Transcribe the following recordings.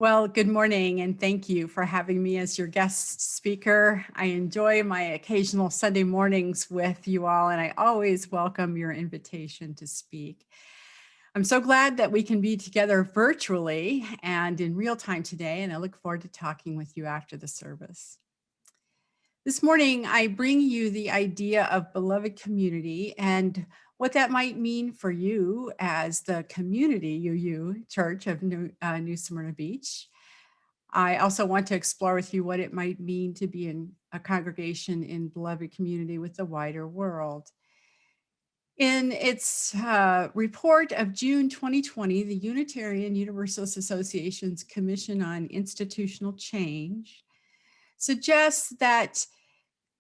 Well, good morning, and thank you for having me as your guest speaker. I enjoy my occasional Sunday mornings with you all, and I always welcome your invitation to speak. I'm so glad that we can be together virtually and in real time today, and I look forward to talking with you after the service. This morning, I bring you the idea of beloved community and what that might mean for you as the community UU Church of New Smyrna Beach. I also want to explore with you what it might mean to be in a congregation in beloved community with the wider world. In its report of June 2020, the Unitarian Universalist Association's Commission on Institutional Change suggests that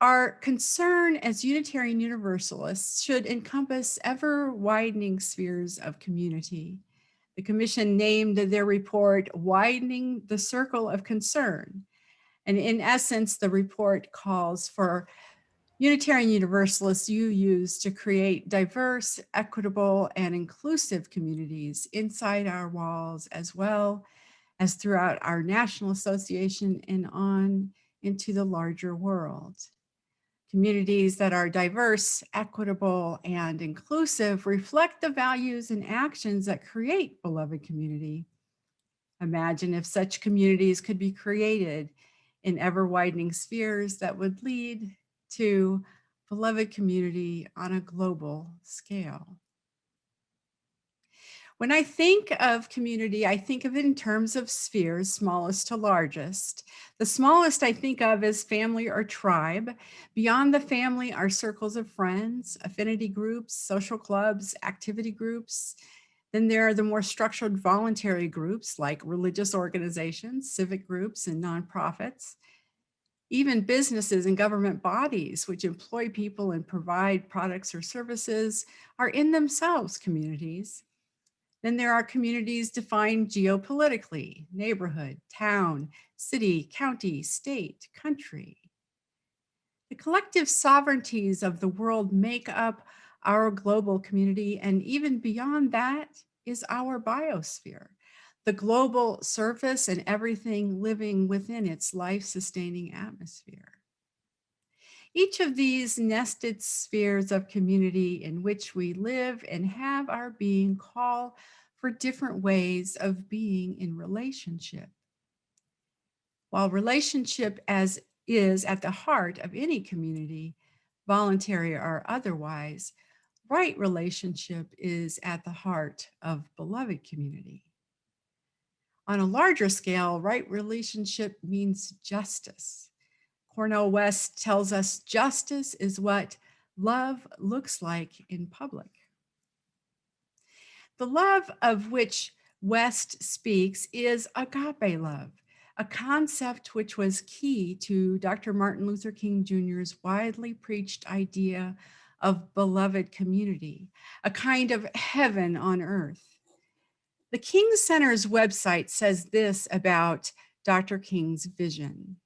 our concern as Unitarian Universalists should encompass ever-widening spheres of community. The Commission named their report Widening the Circle of Concern. And in essence, the report calls for Unitarian Universalists UUs to create diverse, equitable, and inclusive communities inside our walls, as well as throughout our national association and on into the larger world. Communities that are diverse, equitable, and inclusive reflect the values and actions that create beloved community. Imagine if such communities could be created in ever-widening spheres that would lead to beloved community on a global scale. When I think of community, I think of it in terms of spheres, smallest to largest. The smallest I think of is family or tribe. Beyond the family are circles of friends, affinity groups, social clubs, activity groups. Then there are the more structured voluntary groups like religious organizations, civic groups, and nonprofits. Even businesses and government bodies, which employ people and provide products or services, are in themselves communities. Then there are communities defined geopolitically: neighborhood, town, city, county, state, country. The collective sovereignties of the world make up our global community, and even beyond that is our biosphere, the global surface and everything living within its life-sustaining atmosphere. Each of these nested spheres of community in which we live and have our being call for different ways of being in relationship. While relationship as is at the heart of any community, voluntary or otherwise, right relationship is at the heart of beloved community. On a larger scale, right relationship means justice. Cornel West tells us justice is what love looks like in public. The love of which West speaks is agape love, a concept which was key to Dr. Martin Luther King Jr.'s widely preached idea of beloved community, a kind of heaven on earth. The King Center's website says this about Dr. King's vision.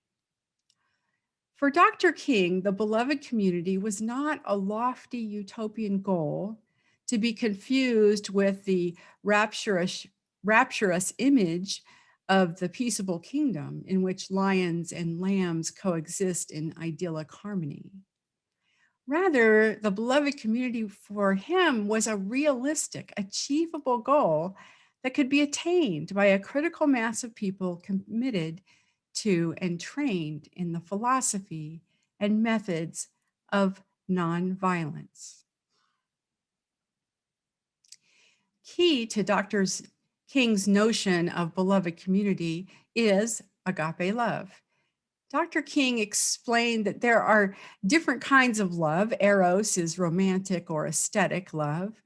For Dr. King, the beloved community was not a lofty utopian goal to be confused with the rapturous image of the peaceable kingdom in which lions and lambs coexist in idyllic harmony. Rather, the beloved community for him was a realistic, achievable goal that could be attained by a critical mass of people committed to and trained in the philosophy and methods of nonviolence. Key to Dr. King's notion of beloved community is agape love. Dr. King explained that there are different kinds of love. Eros is romantic or aesthetic love.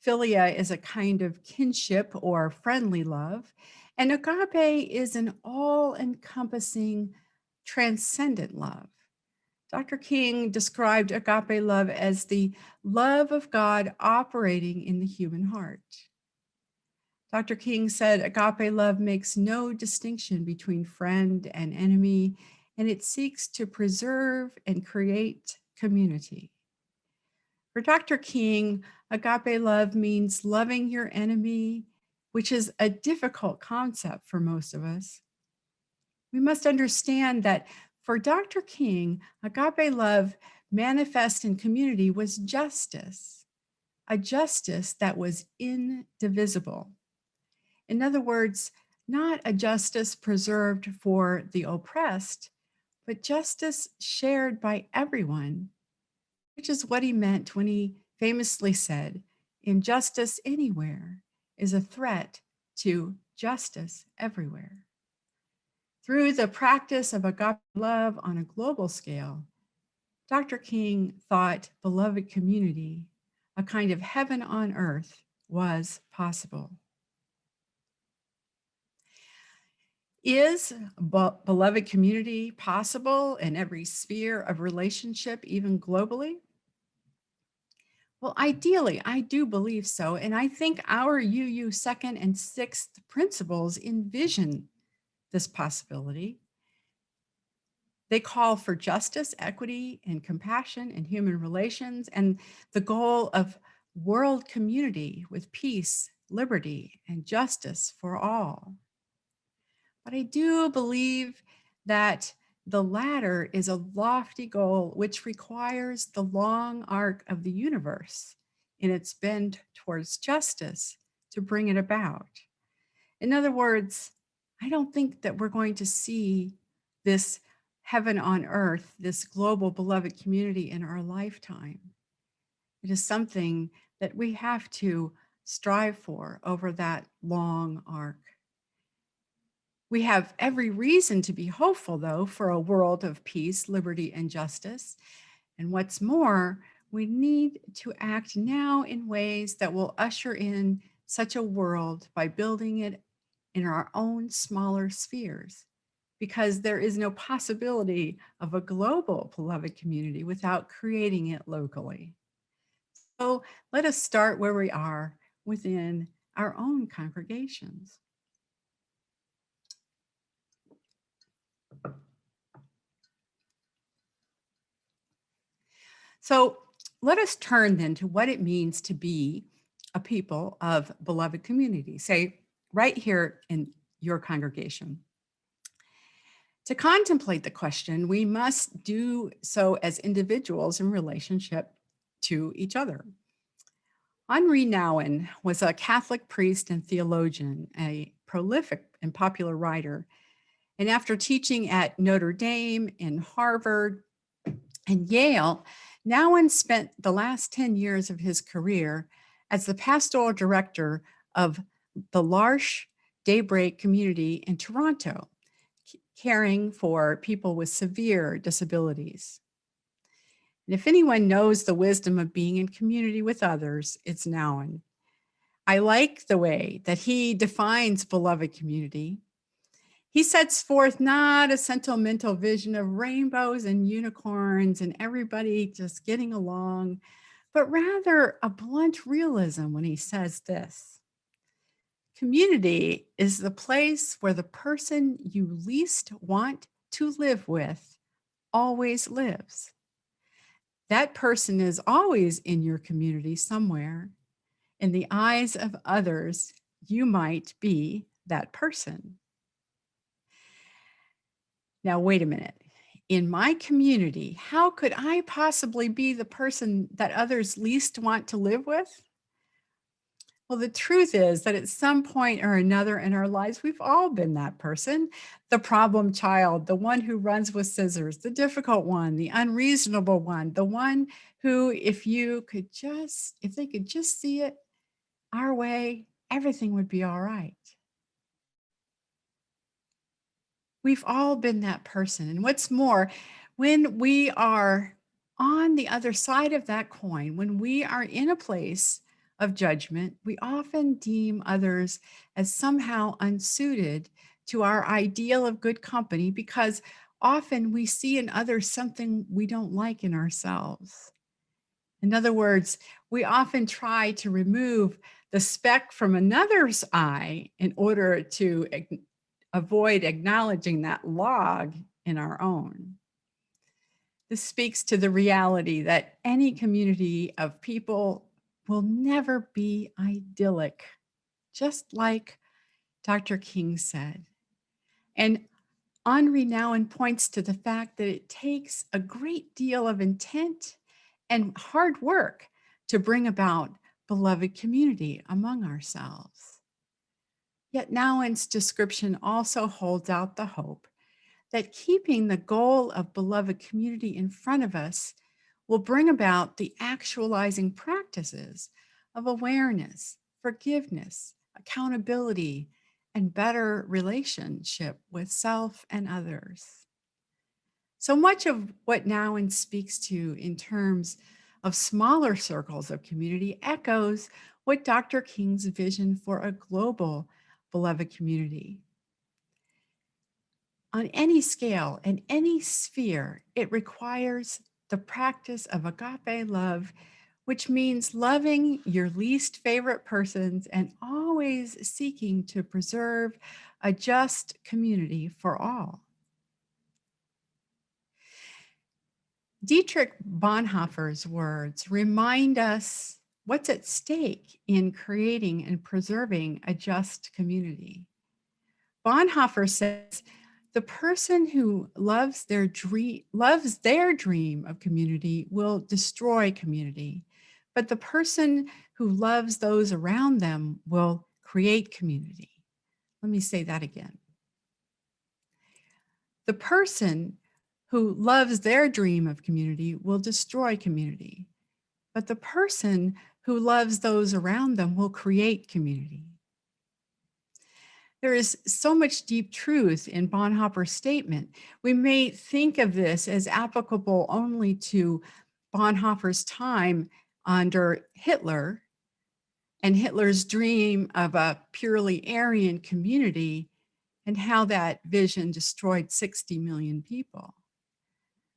Philia is a kind of kinship or friendly love. And agape is an all-encompassing, transcendent love. Dr. King described agape love as the love of God operating in the human heart. Dr. King said agape love makes no distinction between friend and enemy, and it seeks to preserve and create community. For Dr. King, agape love means loving your enemy which is a difficult concept for most of us. We must understand that for Dr. King, agape love manifest in community was justice, a justice that was indivisible. In other words, not a justice preserved for the oppressed, but justice shared by everyone, which is what he meant when he famously said, injustice anywhere is a threat to justice everywhere. Through the practice of agape love on a global scale, Dr. King thought beloved community, a kind of heaven on earth, was possible. Is beloved community possible in every sphere of relationship, even globally? Well, ideally, I do believe so. And I think our UU second and sixth principles envision this possibility. They call for justice, equity, and compassion in human relations, and the goal of world community with peace, liberty, and justice for all. But I do believe that the latter is a lofty goal which requires the long arc of the universe in its bend towards justice to bring it about. In other words, I don't think that we're going to see this heaven on earth, this global beloved community in our lifetime. It is something that we have to strive for over that long arc. We have every reason to be hopeful, though, for a world of peace, liberty, and justice. And what's more, we need to act now in ways that will usher in such a world by building it in our own smaller spheres, because there is no possibility of a global beloved community without creating it locally. So let us start where we are within our own congregations. So let us turn then to what it means to be a people of beloved community, say right here in your congregation. To contemplate the question, we must do so as individuals in relationship to each other. Henri Nouwen was a Catholic priest and theologian, a prolific and popular writer. And after teaching at Notre Dame and Harvard and Yale, Nouwen spent the last 10 years of his career as the pastoral director of the L'Arche Daybreak community in Toronto, caring for people with severe disabilities. And if anyone knows the wisdom of being in community with others, it's Nouwen. I like the way that he defines beloved community. He sets forth not a sentimental vision of rainbows and unicorns and everybody just getting along, but rather a blunt realism when he says this. Community is the place where the person you least want to live with always lives. That person is always in your community somewhere. In the eyes of others, you might be that person. Now, wait a minute. In my community, how could I possibly be the person that others least want to live with? Well, the truth is that at some point or another in our lives, we've all been that person, the problem child, the one who runs with scissors, the difficult one, the unreasonable one, the one who, if they could just see it our way, everything would be all right. We've all been that person. And what's more, when we are on the other side of that coin, when we are in a place of judgment, we often deem others as somehow unsuited to our ideal of good company because often we see in others something we don't like in ourselves. In other words, we often try to remove the speck from another's eye in order to avoid acknowledging that log in our own. This speaks to the reality that any community of people will never be idyllic, just like Dr. King said. And Henri Nouwen points to the fact that it takes a great deal of intent and hard work to bring about beloved community among ourselves. Yet Nouwen's description also holds out the hope that keeping the goal of beloved community in front of us will bring about the actualizing practices of awareness, forgiveness, accountability, and better relationship with self and others. So much of what Nouwen speaks to in terms of smaller circles of community echoes what Dr. King's vision for a global beloved community. On any scale and any sphere, it requires the practice of agape love, which means loving your least favorite persons and always seeking to preserve a just community for all. Dietrich Bonhoeffer's words remind us what's at stake in creating and preserving a just community. Bonhoeffer says, the person who loves their dream of community will destroy community, but the person who loves those around them will create community. Let me say that again. The person who loves their dream of community will destroy community, but the person who loves those around them will create community. There is so much deep truth in Bonhoeffer's statement. We may think of this as applicable only to Bonhoeffer's time under Hitler and Hitler's dream of a purely Aryan community and how that vision destroyed 60 million people.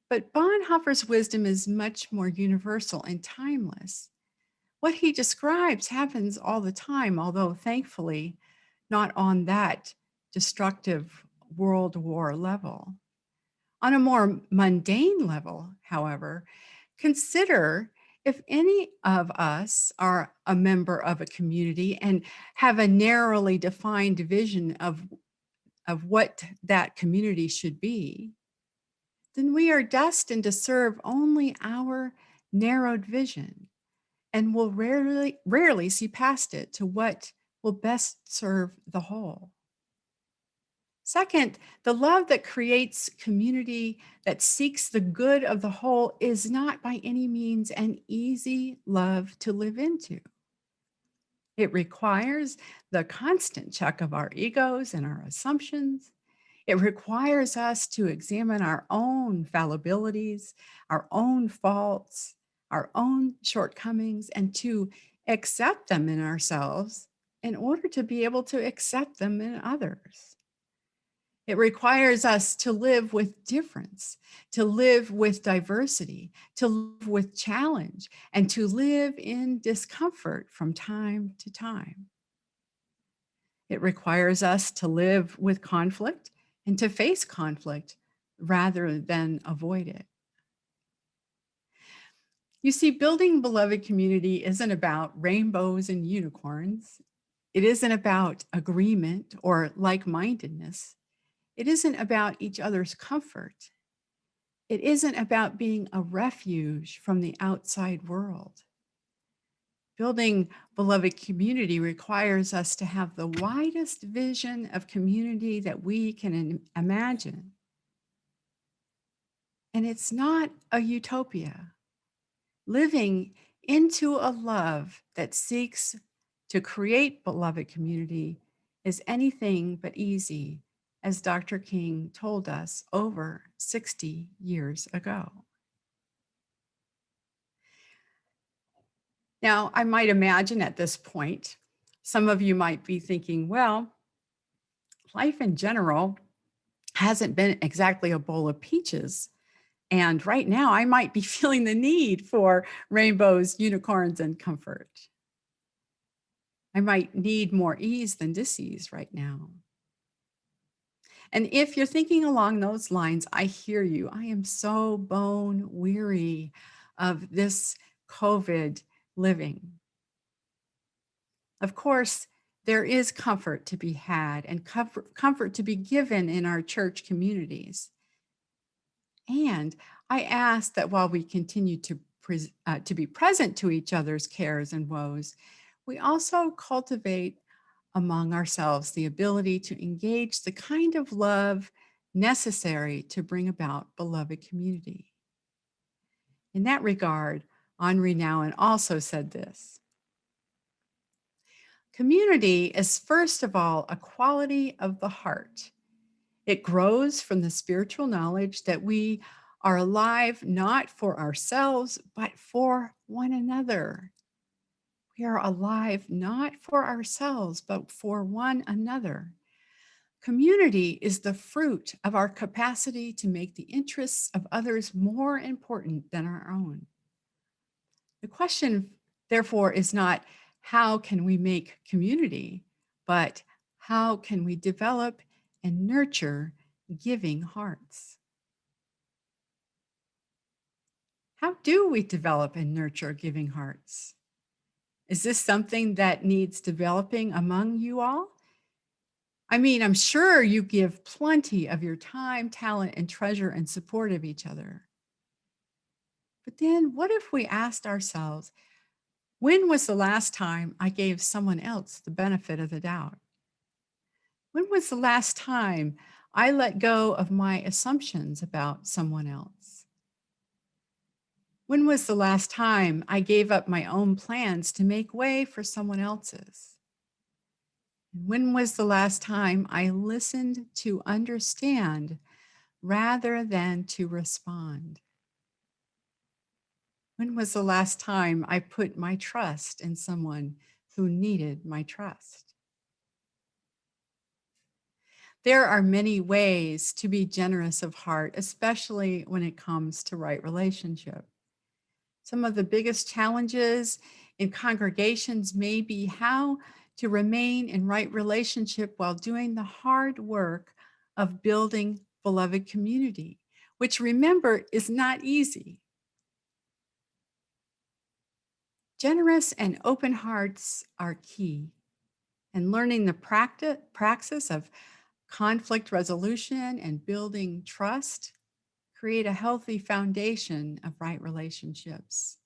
But Bonhoeffer's wisdom is much more universal and timeless. What he describes happens all the time, although thankfully, not on that destructive world war level. On a more mundane level, however, consider if any of us are a member of a community and have a narrowly defined vision of what that community should be, then we are destined to serve only our narrowed vision and will rarely see past it to what will best serve the whole. Second, the love that creates community that seeks the good of the whole is not by any means an easy love to live into. It requires the constant check of our egos and our assumptions. It requires us to examine our own fallibilities, our own faults, our own shortcomings, and to accept them in ourselves in order to be able to accept them in others. It requires us to live with difference, to live with diversity, to live with challenge, and to live in discomfort from time to time. It requires us to live with conflict and to face conflict rather than avoid it. You see, building beloved community isn't about rainbows and unicorns. It isn't about agreement or like-mindedness. It isn't about each other's comfort. It isn't about being a refuge from the outside world. Building beloved community requires us to have the widest vision of community that we can imagine. And it's not a utopia. Living into a love that seeks to create beloved community is anything but easy, as Dr. King told us over 60 years ago. Now, I might imagine at this point, some of you might be thinking, well, life in general hasn't been exactly a bowl of peaches. And right now, I might be feeling the need for rainbows, unicorns, and comfort. I might need more ease than dis-ease right now. And if you're thinking along those lines, I hear you. I am so bone weary of this COVID living. Of course, There is comfort to be had and comfort to be given in our church communities. And I ask that while we continue to be present to each other's cares and woes, we also cultivate among ourselves the ability to engage the kind of love necessary to bring about beloved community. In that regard, Henri Nouwen also said this: community is first of all a quality of the heart. It grows from the spiritual knowledge that we are alive not for ourselves, but for one another. We are alive not for ourselves, but for one another. Community is the fruit of our capacity to make the interests of others more important than our own. The question, therefore, is not how can we make community, but how can we develop and nurture giving hearts? How do we develop and nurture giving hearts? Is this something that needs developing among you all? I mean, I'm sure you give plenty of your time, talent, and treasure and support of each other. But then what if we asked ourselves, when was the last time I gave someone else the benefit of the doubt? When was the last time I let go of my assumptions about someone else? When was the last time I gave up my own plans to make way for someone else's? And when was the last time I listened to understand rather than to respond? When was the last time I put my trust in someone who needed my trust? There are many ways to be generous of heart, especially when it comes to right relationship. Some of the biggest challenges in congregations may be how to remain in right relationship while doing the hard work of building beloved community, which, remember, is not easy. Generous and open hearts are key, and learning the praxis of conflict resolution and building trust create a healthy foundation of right relationships.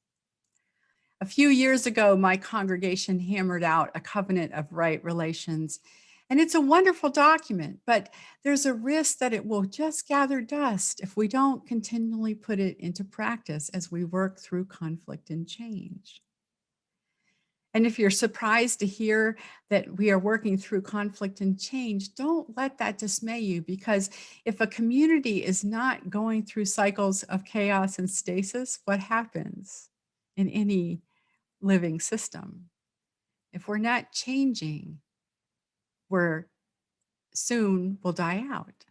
A few years ago, my congregation hammered out a covenant of right relations, and it's a wonderful document, but there's a risk that it will just gather dust if we don't continually put it into practice as we work through conflict and change. And if you're surprised to hear that we are working through conflict and change, don't let that dismay you, because if a community is not going through cycles of chaos and stasis, what happens in any living system? If we're not changing, we're soon will die out.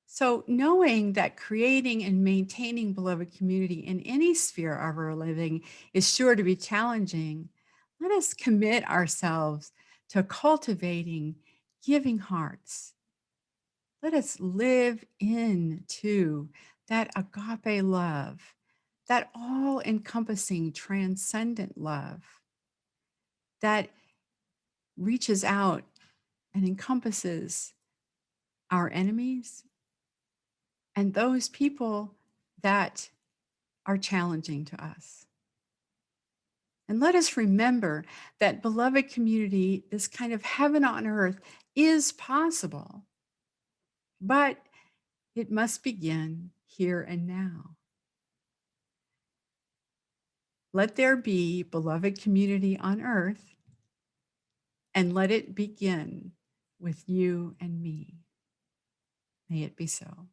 So knowing that creating and maintaining beloved community in any sphere of our living is sure to be challenging, let us commit ourselves to cultivating giving hearts. Let us live into that agape love, that all-encompassing transcendent love that reaches out and encompasses our enemies and those people that are challenging to us. And let us remember that beloved community, this kind of heaven on earth, is possible, but it must begin here and now. Let there be beloved community on earth, and let it begin with you and me. May it be so.